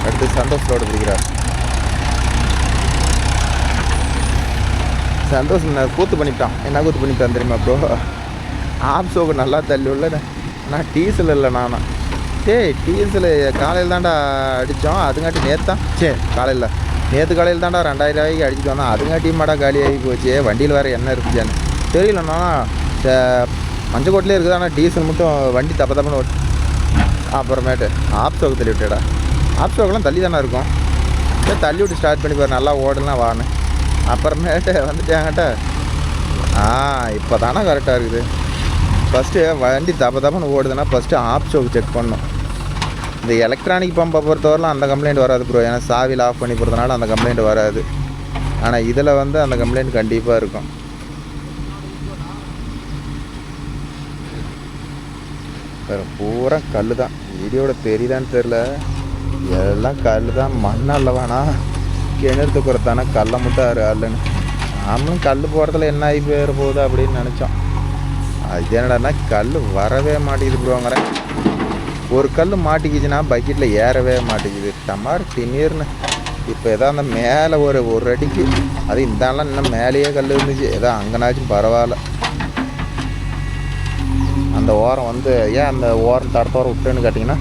அடுத்து சந்தோஷ் லோடு பிடிக்கிறார். சந்தோஷ் கூத்து பண்ணிட்டான். என்ன கூத்து பண்ணிட்டான் தெரியுமா ப்ரோ? ஆப்ஸோக்கு நல்லா தள்ளி உள்ள. ஆனால் டீசல் இல்லை நானா. டீசல் காலையில் தான்டா அடித்தோம். அதுங்காட்டி நேற்று காலையில் தான்டா 2000 ரூபாய்க்கு அடிச்சுட்டு வந்தோம். அதுங்காட்டியும் மாடா காலி ஆகி போச்சு. வண்டியில் வேறு என்ன இருக்குச்சான்னு தெரியலண்ணா. மஞ்சக்கோட்டிலே இருக்குது. ஆனால் டீசல் மட்டும் வண்டி தப்பன்னு ஓட்டு. அப்புறமேட்டு ஆப்ஸோக்கு தள்ளி விட்டேடா. ஆப்ஸோக்கெல்லாம் தள்ளி தானே இருக்கும். தள்ளி விட்டு ஸ்டார்ட் பண்ணி பாரு, நல்லா ஓடலாம் வான்னு. அப்புறமேட்டு வந்துட்டாங்கட்ட இப்போ தானே கரெக்டாக இருக்குது. ஃபஸ்ட்டு வண்டி தப்பன்னு ஓடுதுன்னா ஃபஸ்ட்டு ஆப்ஸோக்கு செக் பண்ணணும். இந்த எலக்ட்ரானிக் பம்பை பொறுத்தவரைலாம் அந்த கம்ப்ளைண்ட் வராது ப்ரோ. ஏன்னா சாவியில் ஆஃப் பண்ணி போகிறதுனால அந்த கம்ப்ளைண்ட் வராது. ஆனால் இதில் வந்து அந்த கம்ப்ளைண்ட் கண்டிப்பாக இருக்கும். வேறு பூரா கல் தான். வீடியோட தெரியுதான்னு தெரில, எல்லாம் கல் தான். மண்ணல்ல வேணா கிணறு தூக்குறதானே கல்லை மட்டும் அல்லுன்னு நாமளும் கல் போகிறதுல என்ன ஆகி போயிட போகுது அப்படின்னு நினச்சோம். அது என்னடான்னா கல் வரவே மாட்டேங்குது ப்ரோங்கிறேன். ஒரு கல் மாட்டிக்கிச்சுன்னா பக்கெட்டில் ஏறவே மாட்டேங்குது. டமார் திணீர்னு இப்போ எதோ அந்த மேலே ஒரு அடிக்கு அது இந்தாலாம் இன்னும் மேலேயே கல் இருந்துச்சு. ஏதோ அங்கேனாச்சும் பரவாயில்ல. அந்த ஓரம் வந்து ஏன் அந்த ஓரம் தடத்தோரம் விட்டுன்னு கேட்டிங்கன்னா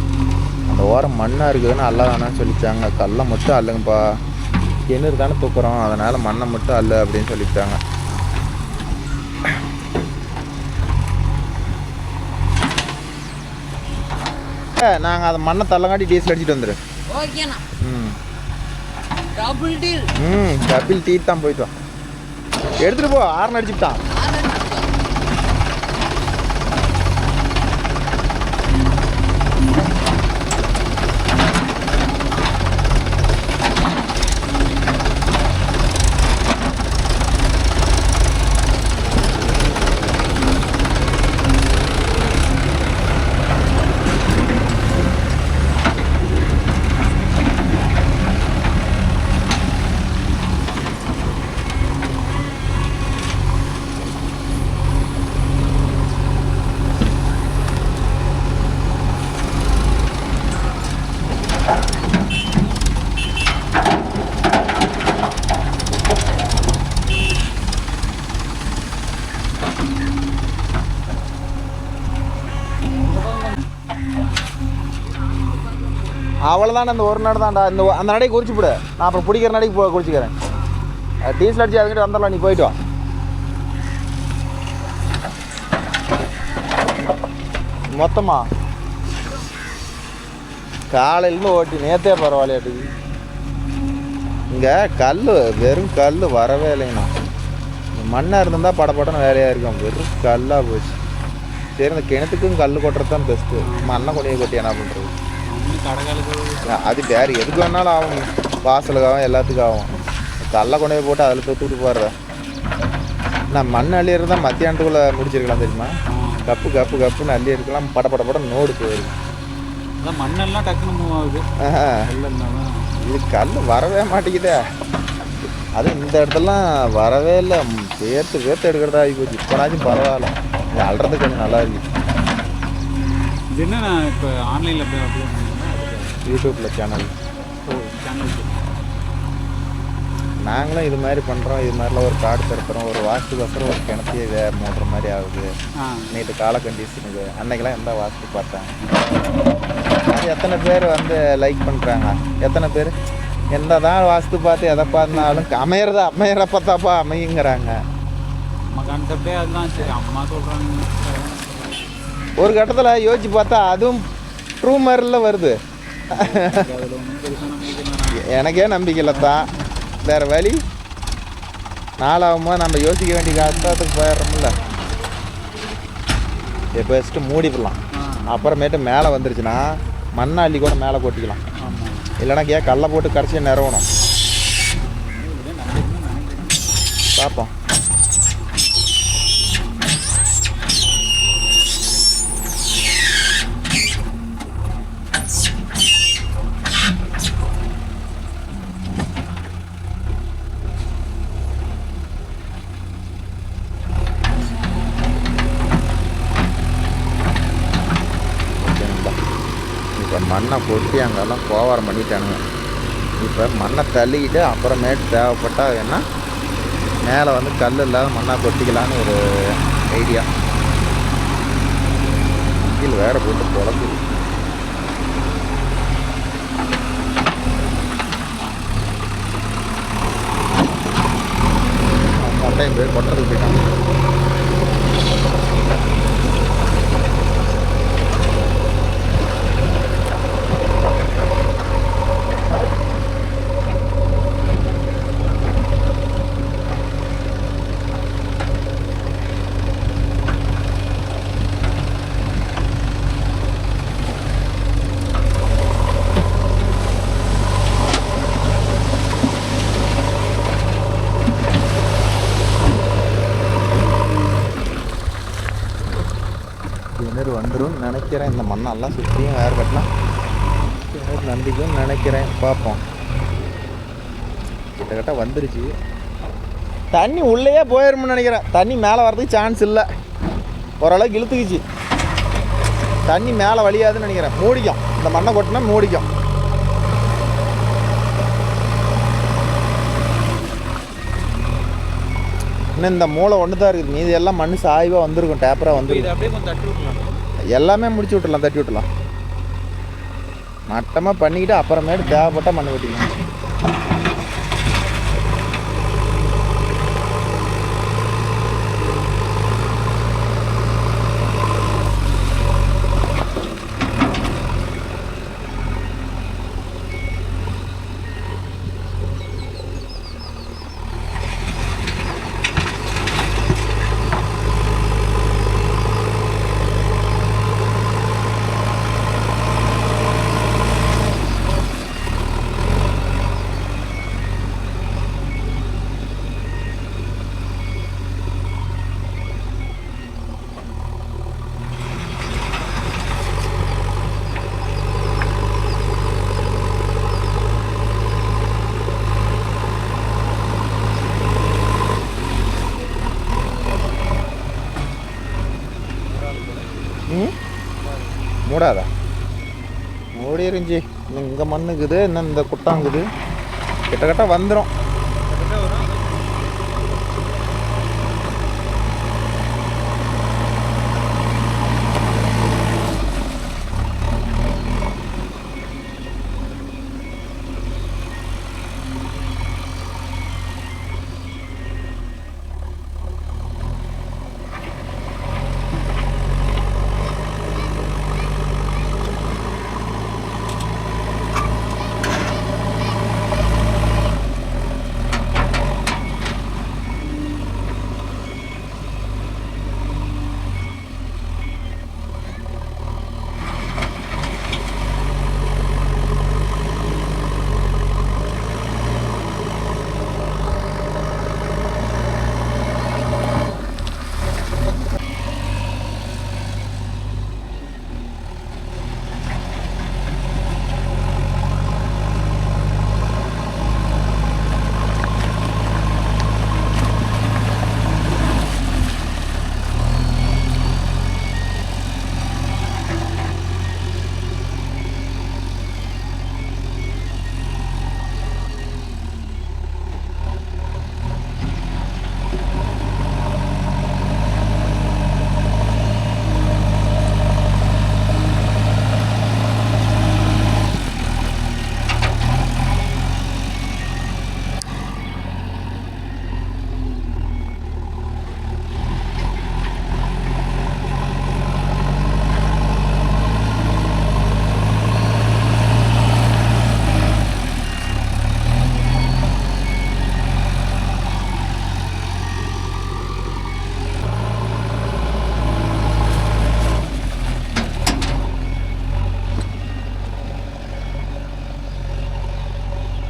அந்த ஓரம் மண்ணாக இருக்குதுன்னு அல்ல வேணான்னு சொல்லிட்டாங்க. கல்லை மட்டும் அல்லுங்கப்பா, கிணறு தானே தூக்குறோம், அதனால் மண்ணை மட்டும் அல்லு அப்படின்னு சொல்லிட்டாங்க. நாங்கள் அதை மண்ணை தள்ளங்காட்டி டீசல் அடிச்சுட்டு வந்துடும். டபுள் டீ தான் போயிட்டோம். எடுத்துகிட்டு போ, ஆர்ன் அடிச்சுட்டான். அவ்வளோதானே, அந்த ஒரு நட தான்டா. அந்த நடையை குறிச்சு போடு, நான் அப்புறம் பிடிக்கிற நடைக்கு குறிச்சிக்கிறேன். டீசல் அடிச்சு அதுக்கிட்ட வந்துடலாம், நீ போயிட்டு வா. மொத்தமா காலையிலேருந்து ஓட்டி நேற்றே பரவாயில்லையாட்டுக்கு. இங்கே கல் வெறும் கல் வரவே இல்லைங்கண்ணா. மண்ணாக இருந்தால் படப்படன்னு வேலையாக இருக்கும். வெறும் கல்லாக போச்சு. சரி, இந்த கிணத்துக்கும் கல் கொட்டுறது தான் பெஸ்ட்டு. மண்ணை கொடியை கொட்டி என்ன பண்ணுறது? அது வேறு எதுக்கு வேணாலும் ஆகும். வாசலுக்காகவும் எல்லாத்துக்கும் ஆகும். கல்லை கொண்டு போய் போட்டு அதில் தொத்துக்கிட்டு போடுறேன். நான் மண் அள்ளி இருந்தால் மத்தியானத்துக்குள்ளே முடிச்சிருக்கலாம் தெரியுமா? கப்பு கப்பு கப்புன்னு அள்ளி இருக்கலாம். பட நோடு போயிருக்கு. மண்ணெல்லாம் டக்குன்னு மூவ் ஆகுது. இது கல் வரவே மாட்டேங்குதே. அது இந்த இடத்துலாம் வரவே இல்லை. வேர்த்து எடுக்கிறதா ஆகி போச்சு. இப்போனாச்சும் பரவாயில்ல, இது அல்றது கொஞ்சம் நல்லா இருக்குது. இது என்ன, நான் இப்போ ஆன்லைனில் போய் அப்லோட் பண்ணுறேன் யூடியூப்பில் சேனல். நாங்களும் இது மாதிரி பண்ணுறோம். இது மாதிரிலாம் ஒரு காடு திறத்துறோம். ஒரு வாஸ்து வசரம் ஒரு கிணத்தையே மூடுற மாதிரி ஆகுது. நேற்று கால கண்டிஷனுக்கு அன்னைக்கெல்லாம் எந்த வாஸ்து பார்த்தேன். அது எத்தனை பேர் வந்து லைக் பண்ணுறாங்க, எத்தனை பேர் எந்த தான் வாஸ்து பார்த்து எதை பார்த்தாலும் அமையிற பார்த்தாப்பா அமையுங்கிறாங்க. கான்செப்டே அதுதான். சரி, அம்மா சொல்கிறாங்க. ஒரு கட்டத்தில் யோசிச்சு பார்த்தா அதுவும் ட்ரூ மாதிரில வருது. எனக்கே நம்பிக்கை இல்லை தான். வேறு வழி நாளாகும்போது நம்ம யோசிக்க வேண்டிய கஷ்டத்துக்கு போயிடுறோம்ல. இப்போ ஃபஸ்ட்டு மூடிடலாம். அப்புறமேட்டு மேலே வந்துருச்சுன்னா மண்ணை அள்ளி கூட மேலே கொட்டிக்கலாம். இல்லைனா கல்லை போட்டு கரைச்சி நிறவணும். பார்ப்போம். இப்போ மண்ணை கொட்டி அங்கெல்லாம் கோவாரம் பண்ணிட்டானுங்க. இப்போ மண்ணை தள்ளிக்கிட்டு அப்புறமேட்டு தேவைப்பட்டால் வேணால் மேலே வந்து கல் இல்லாத மண்ணாக கொட்டிக்கலான்னு ஒரு ஐடியா. கீழே வேறு போட்டு குழம்பு மொட்டையும் போய் கொட்டுறதுக்கு போயிட்டாங்க. கிணறு வந்துடும் நினைக்கிறேன். இந்த மண்ணெல்லாம் சுற்றியும் வேறு கட்டலாம் கிணறு நம்பிக்கும் நினைக்கிறேன். பார்ப்போம். கிட்டத்தட்ட வந்துருச்சு. தண்ணி உள்ளேயே போயிரும்னு நினைக்கிறேன். தண்ணி மேலே வர்றதுக்கு சான்ஸ் இல்லை. ஓரளவுக்கு இழுத்துக்குச்சு. தண்ணி மேலே வழியாதுன்னு நினைக்கிறேன். மூடிக்கும். இந்த மண்ணை கொட்டினா மூடிக்கும். இன்னும் இந்த மூளை ஒன்று தான் இருக்குது. மீதி எல்லாம் மண் சாய்வாக வந்திருக்கும். டேப்பராக வந்துருக்கும். அப்படியே கொஞ்சம் தட்டி விட்டுலாம். எல்லாமே முடிச்சு விட்டுலாம். தட்டி விட்டுலாம். மட்டமாக பண்ணிக்கிட்டு அப்புறமேட்டு தேவைப்பட்டால் மண்ணை வெட்டிக்கலாம். மூடாதா? மூடி இருந்துச்சு. இங்கே மண்ணுக்குது. இன்னும் இந்த குட்டாங்குது. கிட்டத்தட்ட வந்துடும்.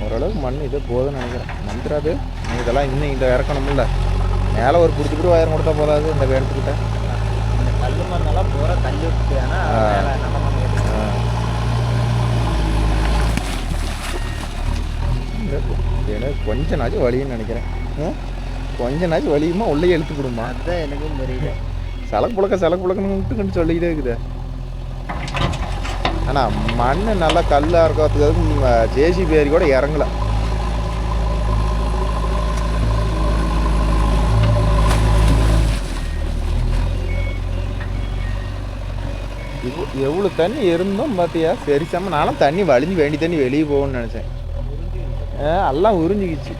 ஓரளவுக்கு மண் இது போதுன்னு நினைக்கிறேன். மந்திராது இதெல்லாம் இன்னும் இந்த இறக்கணும்ல. மேலே ஒரு பிடிச்சிக்கிட்டு வயரம் கொடுத்தா போதாது. இந்த வேண்டுக்கிட்ட இந்த கல் மண்ணெல்லாம் பூரா தள்ளி விட்டு. எனக்கு கொஞ்ச நாச்சும் வலின்னு நினைக்கிறேன். கொஞ்ச நாச்சும் வலியுமா உள்ளே இழுத்து கொடுமா? அதுதான் எனக்கும் தெரியல. சலக்கு புழக்கன்னு விட்டுக்கிட்டு சொல்லிக்கிட்டே இருக்குது. ஆனால் மண் நல்லா கல்லாக இருக்கிறதுக்கு ஜேசிபி ஏறி கூட இறங்கல. எவ்வளோ தண்ணி இருந்தோம் பார்த்தியா? சரிசாம நானும் தண்ணி வலிஞ்சு வேண்டி தண்ணி வெளியே போகணும்னு நினச்சேன். எல்லாம் உறிஞ்சிக்கிச்சு.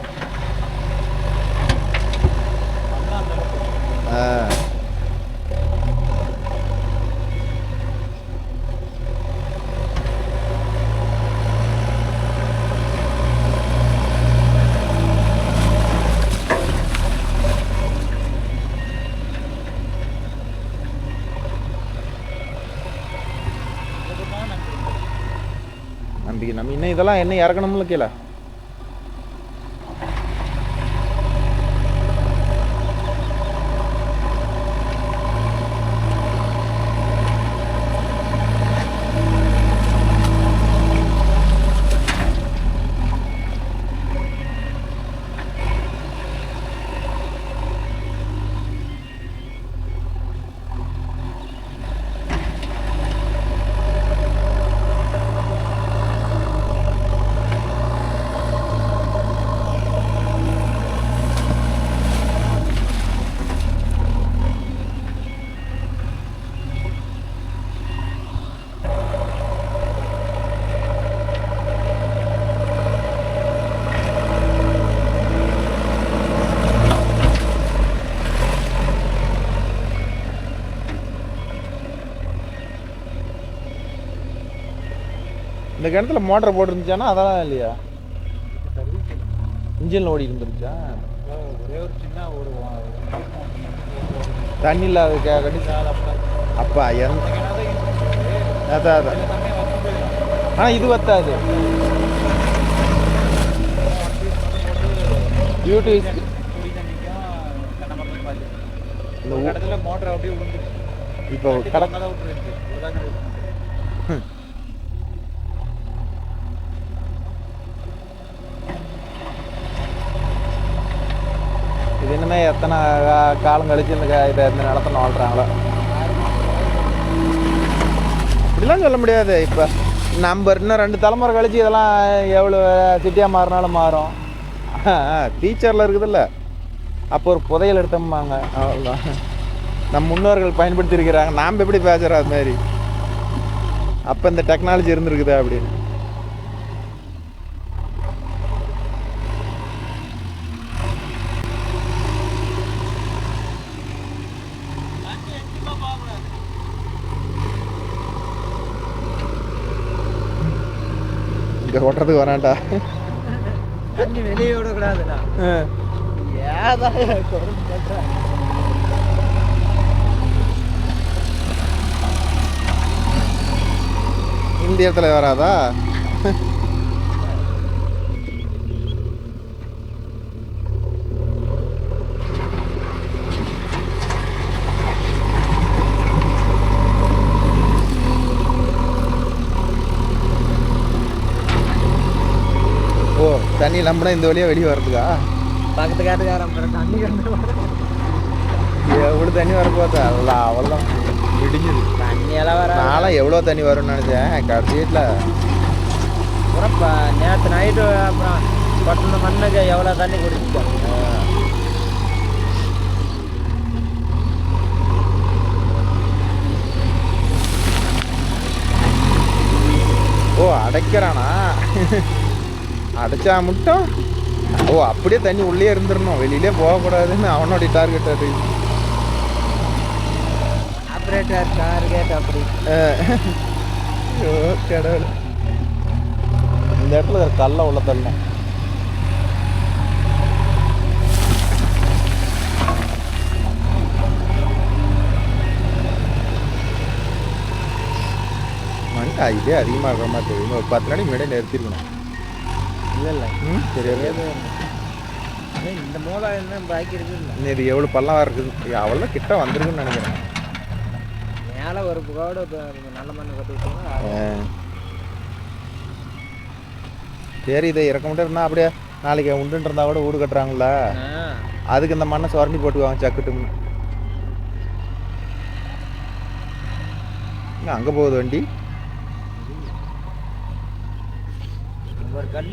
நம்பிக்கை நம்ம இன்னும் இதெல்லாம் என்ன இறக்கணும்ல கீழே. இந்த கிணத்துல மோட்டர் போட்டுருந்துச்சானா அதெல்லாம் இல்லையா? இன்ஜினில் ஓடி இருந்துருச்சா? ஒரே ஒரு சின்ன ஒரு தண்ணி இல்லாத கண்டிஷன். அப்பா அதான் அதான். ஆனால் இது வத்தாது. யூடியூப் இந்த இடத்துல மோட்டர் அப்படியே விழுந்துருச்சு. இப்போ கடை இது இன்னுமே எத்தனை காலம் கழிச்சு இந்த நிலத்தை வாழ்றாங்களோ அப்படிலாம் சொல்ல முடியாது. இப்போ நம்ம இன்னும் 2 தலைமுறை கழிச்சு இதெல்லாம் எவ்வளோ சிட்டியாக மாறினாலும் மாறும். டீச்சரில் இருக்குதுல்ல, அப்போ ஒரு புதையல் எடுத்தோம்பாங்க, அவ்வளோதான். நம்ம முன்னோர்கள் பயன்படுத்தியிருக்கிறாங்க, நாம் எப்படி பேசுகிறோம் அது மாதிரி. அப்போ இந்த டெக்னாலஜி இருந்திருக்குதா அப்படின்னு. இங்கே ஓட்டுறதுக்கு வரான்டா. தண்ணி வெளியே விடக்கூடாதுண்ணா. ஏதான் இந்த இடத்துல வராதா? ஓ, தண்ணி நம்பினா இந்த வழியாக வெளியே வர்றதுக்கா? பக்கத்து காட்டுக்காரன் தண்ணி கண்டு எவ்வளோ தண்ணி வரப்போதா? அதெல்லாம் அவ்வளோதான் விடிஞ்சுது. தண்ணியெல்லாம் வர நான்லாம் எவ்வளோ தண்ணி வரும்னு நினச்சேன். கடைசி வீட்டில் அப்புறம் நேற்று நைட்டு அப்புறம் கொட்டின மண்ணுக்கு எவ்வளோ தண்ணி குடிச்சிட்டோம். ஓ, அடைக்கிறானா? அடைச்சா மட்டும் ஓ அப்படியே தண்ணி உள்ளே இருந்துடணும், வெளியிலே போகக்கூடாதுன்னு அவனோடைய டார்கெட் அது. ஆப்ரேட்டர் டார்கெட் அப்படி. ஓ கடவுள். இந்த இடத்துல ஒரு கல்லை உள்ள தள்ளணும். மண்டா இதே அதிகமாக இருக்கிற மாதிரி தெரியும். ஒரு 10 நாளைக்கு முன்னாடியே நிறுத்திருக்கணும். இல்லை தெரியாது. இந்த மூலம் என்ன பாக்கி இருக்குல்ல. இது எவ்வளோ பள்ளம் இருக்குது, அவ்வளோ கிட்ட வந்துருக்குன்னு நினைக்கிறேன். மேலே ஒரு புகோட நல்ல மண்ணு கட்டி விட்டோம்னா சரி, இதை இறக்க முடியாதுன்னா அப்படியே நாளைக்கு உண்டுன்னு இருந்தா கூட வீடு கட்டுறாங்கள, அதுக்கு இந்த மண்ணை சுரண்டி போட்டுக்குவாங்க சக்குட்டு. அங்கே போகுது வண்டி. ஒரு கல்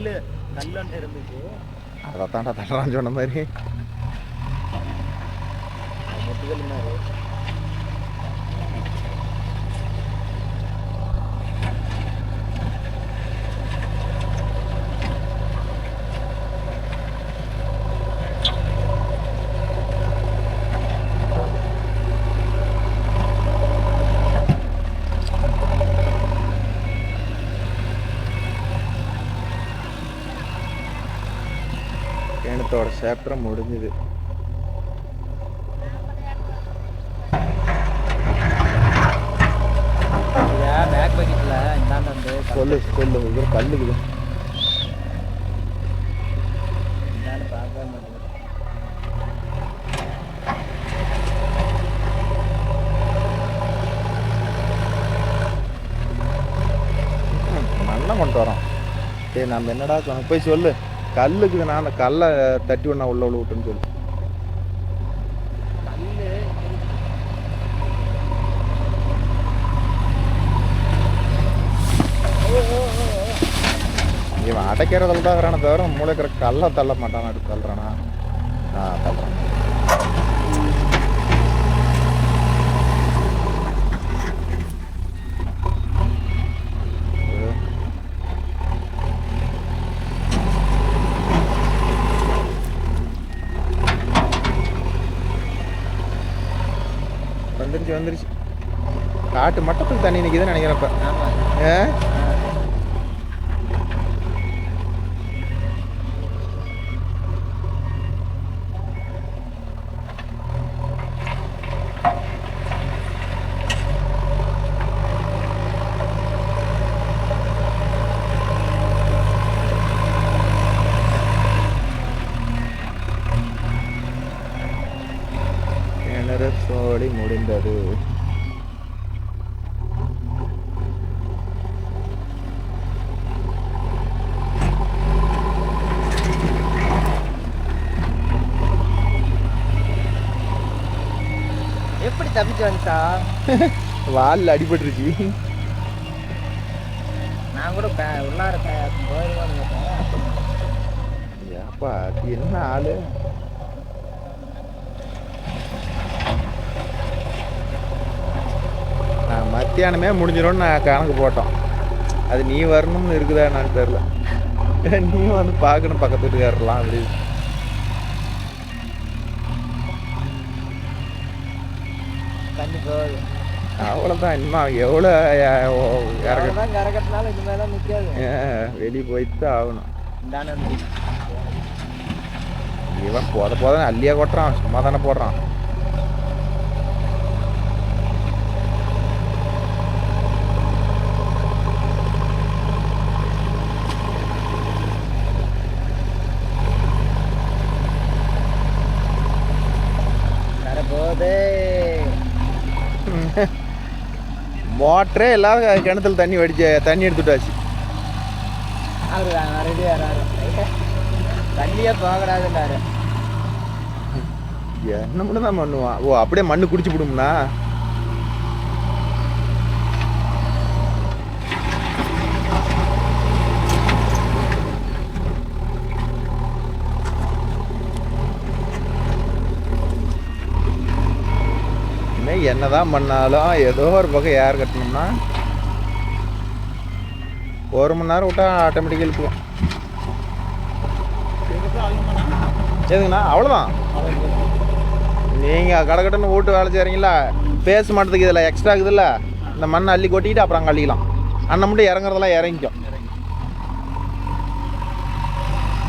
ஒன்று இருந்துச்சு, அதை தாண்டா தள்ளுறான்னு சொன்ன மாதிரி. முட்டுக்கல் மாதிரி. கிணத்தோட சாப்டர் முடிஞ்சுது. பேக் பக்கெட்டில் இந்தாண்ட வந்து சொல்லு இது கல்லுக்குது. இந்தாண்டு பார்க்க மாட்டேங்குது. மண்ணை கொண்டு வரோம். சரி, நம்ம என்னடா சொன்ன போய் சொல்லு, கல்லுக்குது. நான் அந்த கல்லை தட்டி ஒன்றா உள்ள விட்டுன்னு சொல்லு. இவன் அடைக்கிறதுல தான் வரானே தவிர மூளைக்கிற கல்லை தள்ள மாட்டான். அடுத்து தள்ளுறானா? தள்ளுறான். வந்துருச்சு. காட்டு மட்டத்துக்கு தண்ணி நிற்கிதுன்னு நினைக்கிறப்ப. தப்பிச்சு வந்துட்டா. வாலில் அடிபட்டுருச்சு. நான் கூட உள்ளார போயிருவான்னு கேட்டேன். ஏப்பா அது என்ன ஆளு? மத்தியானமே முடிஞ்சிடும்னு நான் கணக்கு போட்டோம். அது நீ வரணும்னு இருக்குதா என்னன்னு தெரில. நீ வந்து பார்க்கணும் பக்கத்து வீட்டுக்காரலாம் அப்படி. தண்ணி போகுது. அவ்வளோதான். இன்னும் எவ்வளோ கரகட்டினாலும் இந்த மேலே நிற்காது. வெளியே போயிட்டு தான் ஆகணும். இந்தானே இவன் போத அள்ளியா கொட்டுறான், சும்மா தானே போடுறான். மோட்டரே எல்லாரும் கிணத்துல தண்ணி எடுத்துட்டாச்சு. தண்ணியே போகக்கூடாதுன்னாரு. என்ன மட்டும் தான் பண்ணுவான். ஓ அப்படியே மண்ணு குடிச்சு விடும்னா என்னதான் பண்ணாலும் ஏதோ ஒரு பக்கம் ஏர் கட்டணும்னா 1 மணி நேரம் விட்டா ஆட்டோமேட்டிக்காக இருக்கும். எதுங்கண்ணா அவ்வளோதான். நீங்கள் கடக்கட்டுன்னு ஓட்டு வேலை செய்கிறீங்களா, பேச மாட்டதுக்கு இதில் எக்ஸ்ட்ரா இருக்குதுல்ல, இந்த மண்ணை அள்ளி கொட்டிக்கிட்டு அப்புறம் அங்கே அள்ளிக்கலாம். அண்ணன் மட்டும் இறங்குறதெல்லாம் இறங்கிக்கும்.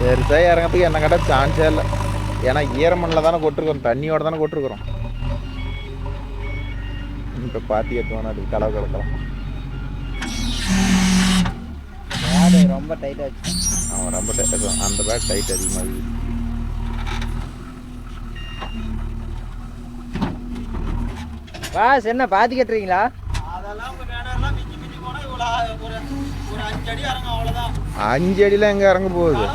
பெருசாக இறங்கிறதுக்கு என்ன கேட்டால் சான்ஸே இல்லை. ஏன்னா ஈரமண்ணில் தானே கொட்டிருக்கிறோம், தண்ணியோடு தானே கொட்டிருக்கிறோம். இப்போ பாத்தி எடுத்துவோம், அது கலவை கிடக்கலாம். ரொம்ப டைட்டாக அவன் ரொம்ப டைட்டாக அந்த பேட் டைட் அதிகமாக. பாஸ் என்ன பாத்தி கட்டுறீங்களா? 5 அடியில் எங்கே இறங்க போகுது?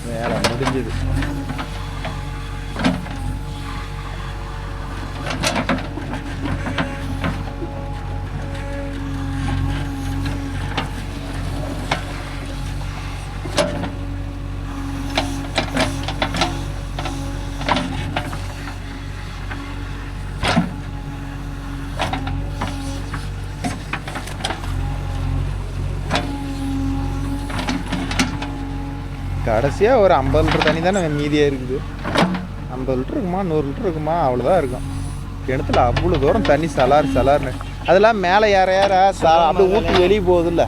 வேலை முடிஞ்சது. கடைசியாக ஒரு 50 லிட்டர் தண்ணி தானே மீதியாக இருக்குது. 50 லிட்டர் இருக்குமா, 100 லிட்டர் இருக்குமா, அவ்வளோதான் இருக்கும். கிணத்துல அவ்வளோ தூரம் தண்ணி சலார்னு அதெல்லாம் மேலே ஏற அப்படியே ஊற்றி வெளியே போகுதில்ல,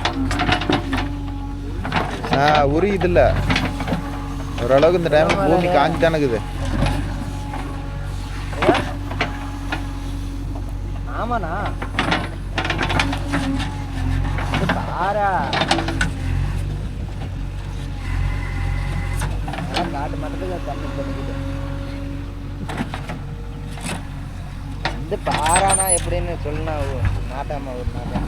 உரியுதில்ல. ஓரளவுக்கு இந்த டைம் பூமி காஞ்சி தானே இருக்குது. ஆமாண்ணா பாரா காட்டு மட்டத்துக்கு தண்ணி பண்ணிக்கிட்டு இந்த பாரானா எப்படின்னு சொன்னா நாட்டாம ஒரு நாட்டா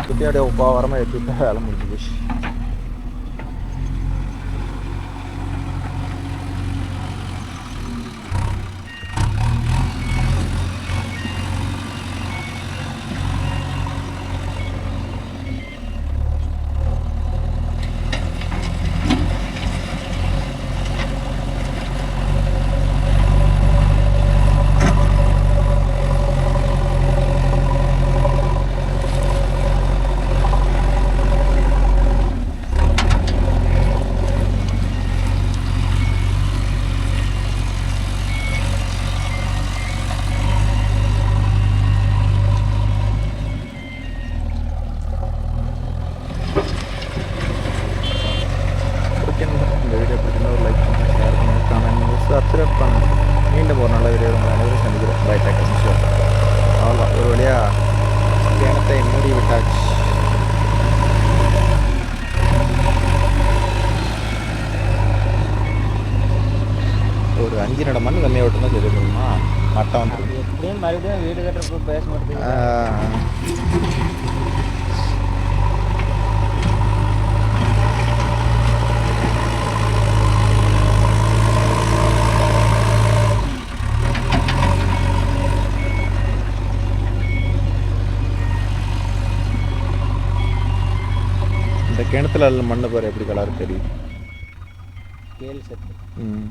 குட்டியோட வரமா எடுத்துட்டா வேலை முடிஞ்சு போச்சு. சப்ஸ்கிரைப் பண்ணுங்க. மீண்டும் ஒரு நல்ல வீடியோ உங்களை அனைவரும் சந்திக்கிறேன். Bye take. அவ்வளோதான், ஒரு வழியாக கிணத்தை மூடி விட்டாச்சு. ஒரு 5 நட மண் தண்ணியை விட்டுனா சரி பண்ணுமா மட்டம் வந்துடும். எப்படியும் மறுபடியும் வீடு கட்டுறப்போ பேச மாட்டேங்குது. இந்த கிணத்துல மண்ணை பாரு எப்படி கலர் தெரியும். கேள் செட்டு. ம்